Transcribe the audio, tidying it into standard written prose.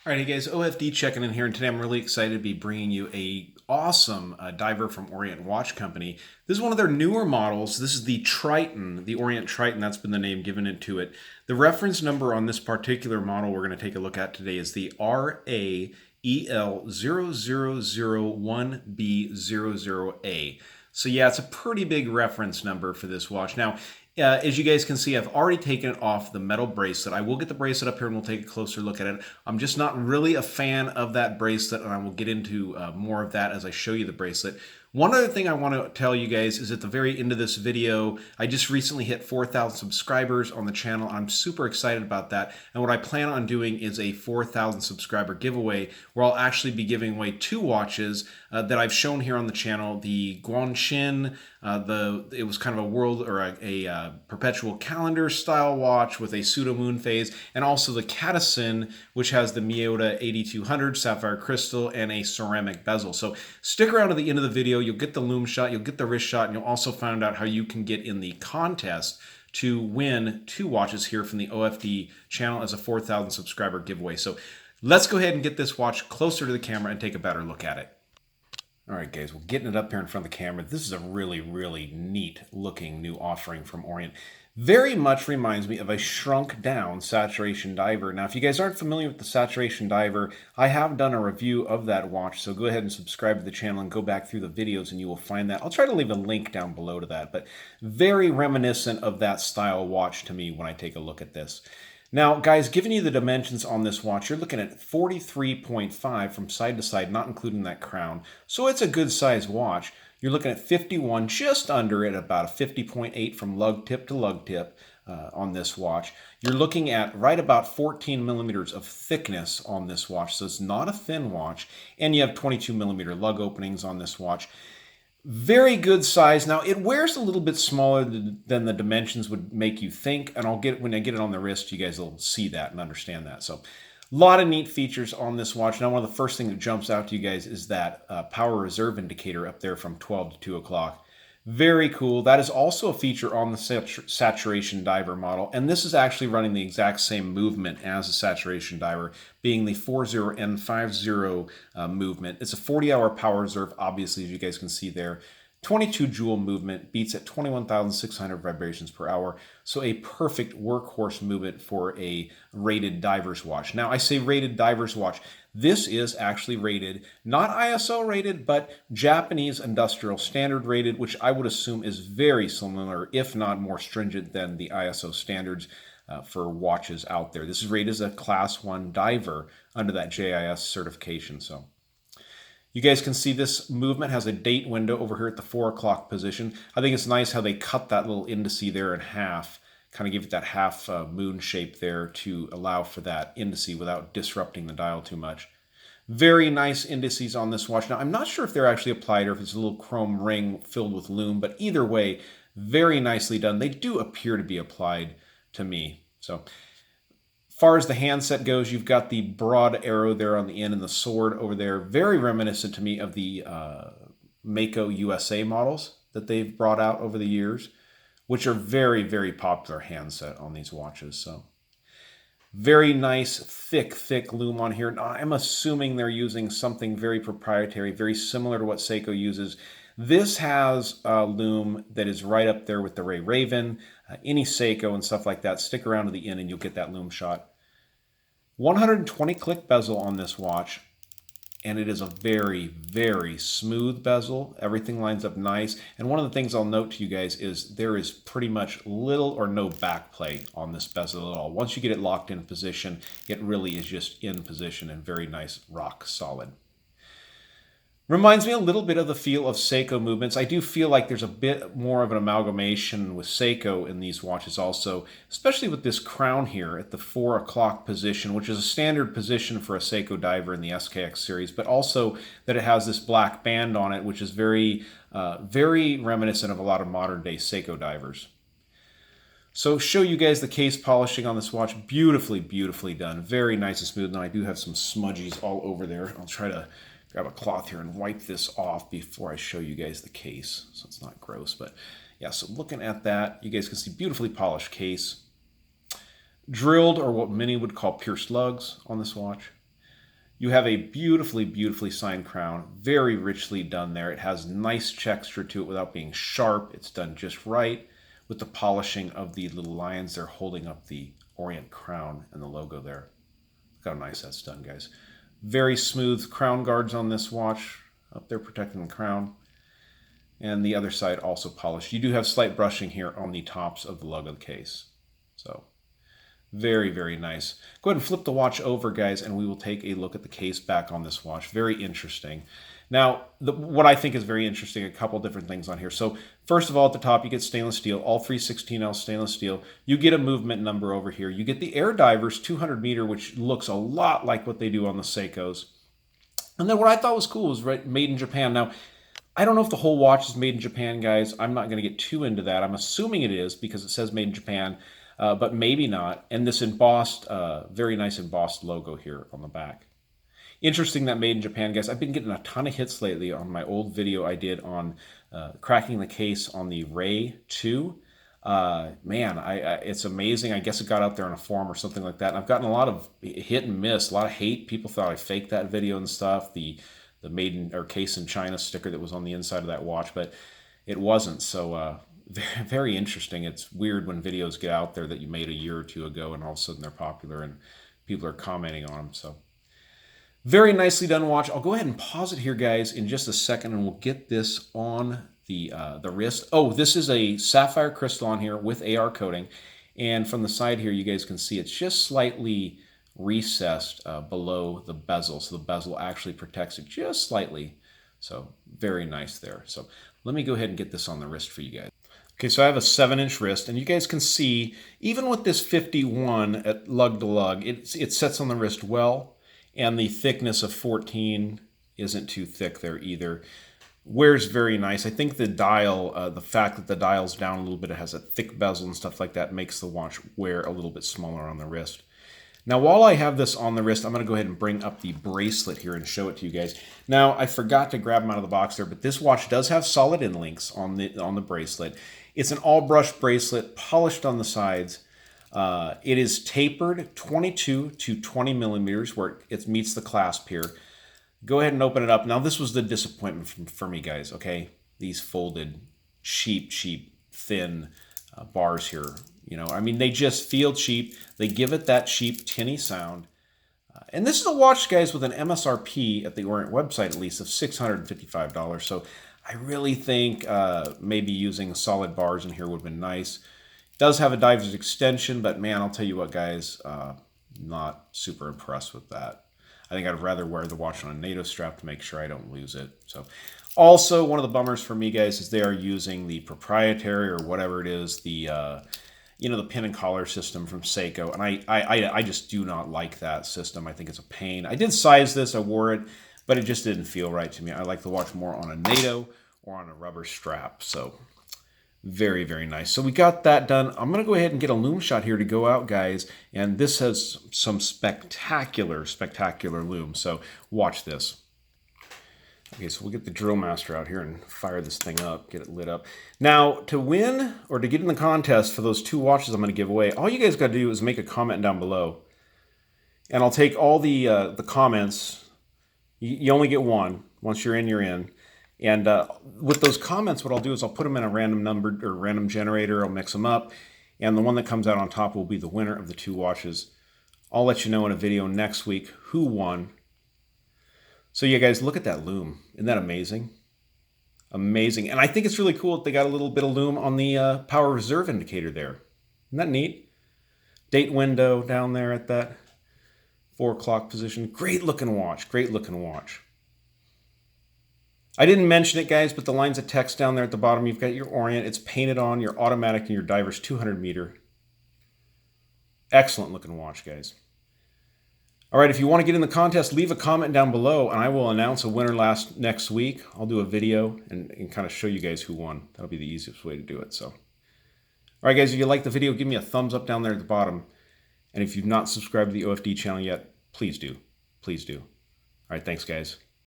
All right, hey guys, OFD checking in here, and today I'm really excited to be bringing you a awesome diver from Orient Watch Company. This is one of their newer models. This is the Triton, the Orient Triton. That's been the name given it to it. The reference number on this particular model we're going to take a look at today is the RA EL0001B00A. So yeah, it's a pretty big reference number for this watch. Now, as you guys can see, I've already taken it off the metal bracelet. I will get the bracelet up here and we'll take a closer look at it. I'm just not really a fan of that bracelet, and I will get into more of that as I show you the bracelet. One other thing I want to tell you guys is at the very end of this video, I just recently hit 4,000 subscribers on the channel. I'm super excited about that. And what I plan on doing is a 4,000 subscriber giveaway where I'll actually be giving away two watches that I've shown here on the channel. The Guanshin, it was kind of a world or a perpetual calendar style watch with a pseudo moon phase, and also the Cadison, which has the Miyota 8200 sapphire crystal and a ceramic bezel. So stick around to the end of the video. You'll get the lume shot, you'll get the wrist shot, and you'll also find out how you can get in the contest to win two watches here from the OFD channel as a 4,000 subscriber giveaway. So let's go ahead and get this watch closer to the camera and take a better look at it. All right, guys, we're getting it up here in front of the camera. This is a really, really neat looking new offering from Orient. Very much reminds me of a shrunk down saturation diver. Now, if you guys aren't familiar with the saturation diver, I have done a review of that watch, so go ahead and subscribe to the channel and go back through the videos and you will find that. I'll try to leave a link down below to that, but very reminiscent of that style watch to me when I take a look at this. Now, guys, giving you the dimensions on this watch, you're looking at 43.5 from side to side, not including that crown. So it's a good size watch. You're looking at 51, just under it, about a 50.8 from lug tip to lug tip on this watch. You're looking at right about 14 millimeters of thickness on this watch, so it's not a thin watch. And you have 22 millimeter lug openings on this watch. Very good size. Now, it wears a little bit smaller than the dimensions would make you think, and when I get it on the wrist, you guys will see that and understand that. So, a lot of neat features on this watch. Now, one of the first things that jumps out to you guys is that power reserve indicator up there from 12 to 2 o'clock. Very cool. That is also a feature on the saturation diver model, and this is actually running the exact same movement as the saturation diver, being the 40 and 50 movement. It's a 40-hour power reserve, obviously, as you guys can see there. 22 joule movement, beats at 21,600 vibrations per hour, so a perfect workhorse movement for a rated diver's watch. Now, I say rated diver's watch. This is actually rated, not ISO rated, but Japanese industrial standard rated, which I would assume is very similar, if not more stringent than the ISO standards for watches out there. This is rated as a Class 1 diver under that JIS certification. So you guys can see this movement has a date window over here at the 4 o'clock position. I think it's nice how they cut that little indice there in half, kind of give it that half moon shape there to allow for that indice without disrupting the dial too much. Very nice indices on this watch. Now, I'm not sure if they're actually applied or if it's a little chrome ring filled with lume, but either way, very nicely done. They do appear to be applied to me. So, far as the handset goes, you've got the broad arrow there on the end and the sword over there. Very reminiscent to me of the Mako USA models that they've brought out over the years, which are very, very popular handset on these watches. So very nice, thick lume on here. Now, I'm assuming they're using something very proprietary, very similar to what Seiko uses. This has a lume that is right up there with the Ray Raven, any Seiko and stuff like that. Stick around to the end and you'll get that lume shot. 120 click bezel on this watch, and it is a very, very smooth bezel. Everything lines up nice. And one of the things I'll note to you guys is there is pretty much little or no back play on this bezel at all. Once you get it locked in position, it really is just in position and very nice, rock solid. Reminds me a little bit of the feel of Seiko movements. I do feel like there's a bit more of an amalgamation with Seiko in these watches also, especially with this crown here at the 4 o'clock position, which is a standard position for a Seiko diver in the SKX series, but also that it has this black band on it, which is very reminiscent of a lot of modern day Seiko divers. So show you guys the case polishing on this watch. Beautifully, beautifully done. Very nice and smooth. Now I do have some smudgies all over there. I'll try to grab a cloth here and wipe this off before I show you guys the case, so it's not gross. But yeah, so looking at that, you guys can see beautifully polished case. Drilled, or what many would call pierced lugs on this watch. You have a beautifully, beautifully signed crown, very richly done there. It has nice texture to it without being sharp. It's done just right with the polishing of the little lions there holding up the Orient crown and the logo there. Look how nice that's done, guys. Very smooth crown guards on this watch, up there protecting the crown. And the other side also polished. You do have slight brushing here on the tops of the lug of the case. So very, very nice. Go ahead and flip the watch over, guys, and we will take a look at the case back on this watch. Very interesting. Now, what I think is very interesting, a couple different things on here. So first of all, at the top, you get stainless steel, all 316L stainless steel. You get a movement number over here. You get the air divers 200 meter, which looks a lot like what they do on the Seikos. And then what I thought was cool was made in Japan. Now, I don't know if the whole watch is made in Japan, guys. I'm not going to get too into that. I'm assuming it is because it says made in Japan, but maybe not. And this embossed, very nice embossed logo here on the back. Interesting that made in Japan, guys. I've been getting a ton of hits lately on my old video I did on cracking the case on the Ray 2. Man, it's amazing. I guess it got out there on a forum or something like that. And I've gotten a lot of hit and miss, a lot of hate. People thought I faked that video and stuff. The made in or case in China sticker that was on the inside of that watch, but it wasn't. So very, very interesting. It's weird when videos get out there that you made a year or two ago and all of a sudden they're popular and people are commenting on them. So very nicely done watch. I'll go ahead and pause it here, guys, in just a second, and we'll get this on the wrist. Oh, this is a sapphire crystal on here with AR coating, and from the side here, you guys can see it's just slightly recessed below the bezel, so the bezel actually protects it just slightly. So very nice there. So let me go ahead and get this on the wrist for you guys. Okay, so I have a 7-inch wrist, and you guys can see, even with this 51 at lug to lug, it sets on the wrist well. And the thickness of 14 isn't too thick there either. Wears very nice. I think the dial, the fact that the dial's down a little bit, it has a thick bezel and stuff like that, makes the watch wear a little bit smaller on the wrist. Now, while I have this on the wrist, I'm going to go ahead and bring up the bracelet here and show it to you guys. Now, I forgot to grab them out of the box there, but this watch does have solid end links on the bracelet. It's an all-brush bracelet, polished on the sides. It is tapered 22 to 20 millimeters where it meets the clasp here. Go ahead and open it up. Now, this was the disappointment for me, guys, okay? These folded, cheap, thin bars here. You know, I mean, they just feel cheap. They give it that cheap, tinny sound. And this is a watch, guys, with an MSRP at the Orient website, at least, of $655. So I really think maybe using solid bars in here would have been nice. Does have a diver's extension, but man, I'll tell you what, guys, not super impressed with that. I think I'd rather wear the watch on a NATO strap to make sure I don't lose it. So, also, one of the bummers for me, guys, is they are using the proprietary or whatever it is, the the pin and collar system from Seiko, and I just do not like that system. I think it's a pain. I did size this, I wore it, but it just didn't feel right to me. I like the watch more on a NATO or on a rubber strap. So. Very, very nice. So we got that done. I'm going to go ahead and get a lume shot here to go out, guys. And this has some spectacular, spectacular lume. So watch this. Okay, so we'll get the drill master out here and fire this thing up, get it lit up. Now, to win or to get in the contest for those 2 watches I'm going to give away, all you guys got to do is make a comment down below. And I'll take all the comments. You only get one. Once you're in, you're in. And with those comments, what I'll do is I'll put them in a random number or random generator. I'll mix them up. And the one that comes out on top will be the winner of the 2 watches. I'll let you know in a video next week who won. So yeah, guys, look at that lume. Isn't that amazing? Amazing. And I think it's really cool that they got a little bit of lume on the power reserve indicator there. Isn't that neat? Date window down there at that 4 o'clock position. Great looking watch. Great looking watch. I didn't mention it, guys, but the lines of text down there at the bottom, you've got your Orient. It's painted on your automatic and your diver's 200 meter. Excellent looking watch, guys. All right, if you want to get in the contest, leave a comment down below, and I will announce a winner next week. I'll do a video and kind of show you guys who won. That'll be the easiest way to do it. So, all right, guys, if you like the video, give me a thumbs up down there at the bottom. And if you've not subscribed to the OFD channel yet, please do. Please do. All right, thanks, guys.